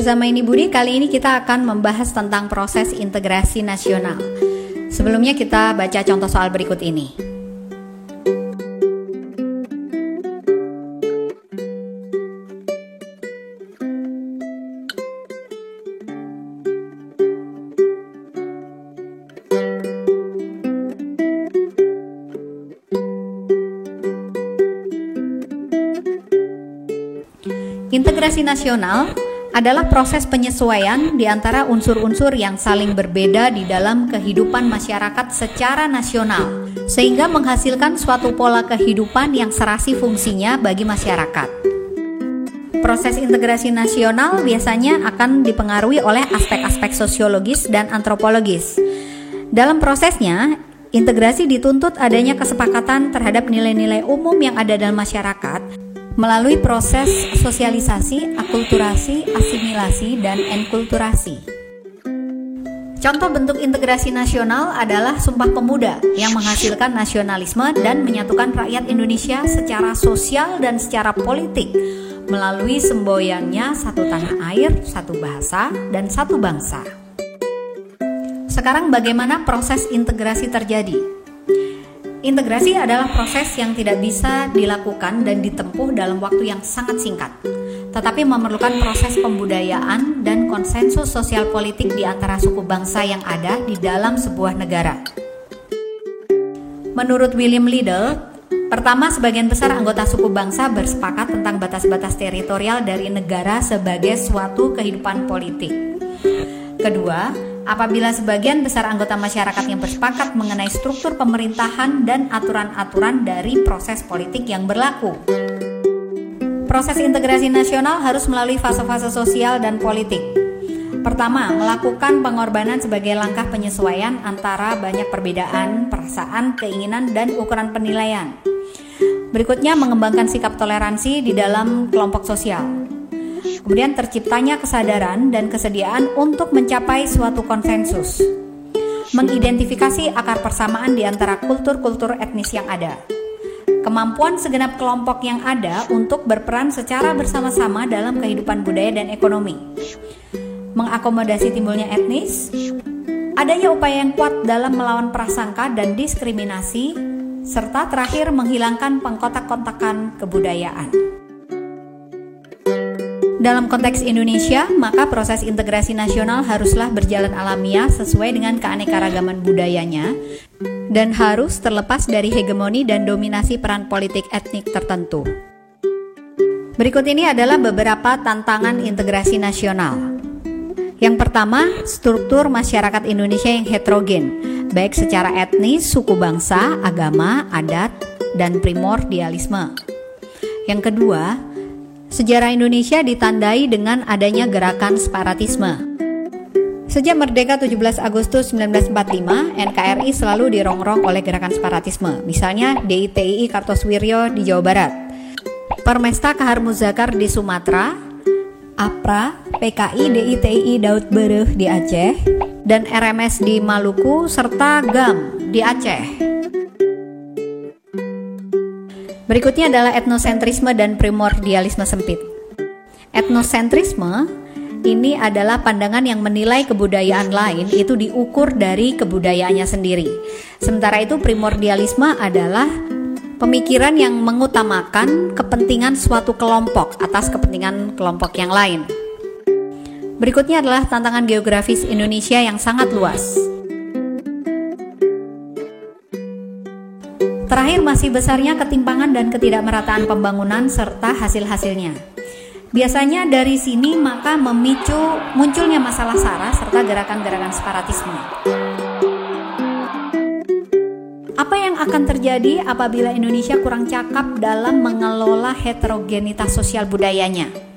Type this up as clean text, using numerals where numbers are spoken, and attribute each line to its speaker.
Speaker 1: bersama Ini Budi. Kali ini kita akan membahas tentang proses integrasi nasional. Sebelumnya kita baca contoh soal berikut ini. Integrasi nasional adalah proses penyesuaian di antara unsur-unsur yang saling berbeda di dalam kehidupan masyarakat secara nasional, sehingga menghasilkan suatu pola kehidupan yang serasi fungsinya bagi masyarakat. Proses integrasi nasional biasanya akan dipengaruhi oleh aspek-aspek sosiologis dan antropologis. Dalam prosesnya, integrasi dituntut adanya kesepakatan terhadap nilai-nilai umum yang ada dalam masyarakat melalui proses sosialisasi, akulturasi, asimilasi, dan enkulturasi. Contoh bentuk integrasi nasional adalah Sumpah Pemuda yang menghasilkan nasionalisme dan menyatukan rakyat Indonesia secara sosial dan secara politik melalui semboyannya satu tanah air, satu bahasa, dan satu bangsa. Sekarang bagaimana proses integrasi terjadi? Integrasi adalah proses yang tidak bisa dilakukan dan ditempuh dalam waktu yang sangat singkat, tetapi memerlukan proses pembudayaan dan konsensus sosial politik di antara suku bangsa yang ada di dalam sebuah negara. Menurut William Liddell, pertama, sebagian besar anggota suku bangsa bersepakat tentang batas-batas teritorial dari negara sebagai suatu kehidupan politik. Kedua, apabila sebagian besar anggota masyarakat yang bersepakat mengenai struktur pemerintahan dan aturan-aturan dari proses politik yang berlaku. Proses integrasi nasional harus melalui fase-fase sosial dan politik. Pertama, melakukan pengorbanan sebagai langkah penyesuaian antara banyak perbedaan, perasaan, keinginan, dan ukuran penilaian. Berikutnya, mengembangkan sikap toleransi di dalam kelompok sosial. Kemudian terciptanya kesadaran dan kesediaan untuk mencapai suatu konsensus. Mengidentifikasi akar persamaan di antara kultur-kultur etnis yang ada. Kemampuan segenap kelompok yang ada untuk berperan secara bersama-sama dalam kehidupan budaya dan ekonomi. Mengakomodasi timbulnya etnis. Adanya upaya yang kuat dalam melawan prasangka dan diskriminasi, serta terakhir menghilangkan pengkotak-kotakan kebudayaan. Dalam konteks Indonesia, maka proses integrasi nasional haruslah berjalan alamiah sesuai dengan keanekaragaman budayanya dan harus terlepas dari hegemoni dan dominasi peran politik etnik tertentu. Berikut ini adalah beberapa tantangan integrasi nasional. Yang pertama, struktur masyarakat Indonesia yang heterogen, baik secara etnis, suku bangsa, agama, adat, dan primordialisme. Yang kedua, sejarah Indonesia ditandai dengan adanya gerakan separatisme. Sejak merdeka 17 Agustus 1945, NKRI selalu dirongrong oleh gerakan separatisme. Misalnya DITII Kartosuwiryo di Jawa Barat, Permesta Kahar Muzakar di Sumatera, APRA, PKI DITII Daud Bereh di Aceh, dan RMS di Maluku, serta GAM di Aceh. Berikutnya adalah etnosentrisme dan primordialisme sempit. Etnosentrisme ini adalah pandangan yang menilai kebudayaan lain itu diukur dari kebudayaannya sendiri. Sementara itu primordialisme adalah pemikiran yang mengutamakan kepentingan suatu kelompok atas kepentingan kelompok yang lain. Berikutnya adalah tantangan geografis Indonesia yang sangat luas. Terakhir, masih besarnya ketimpangan dan ketidakmerataan pembangunan serta hasil-hasilnya. Biasanya dari sini maka memicu munculnya masalah SARA serta gerakan-gerakan separatisme. Apa yang akan terjadi apabila Indonesia kurang cakap dalam mengelola heterogenitas sosial budayanya?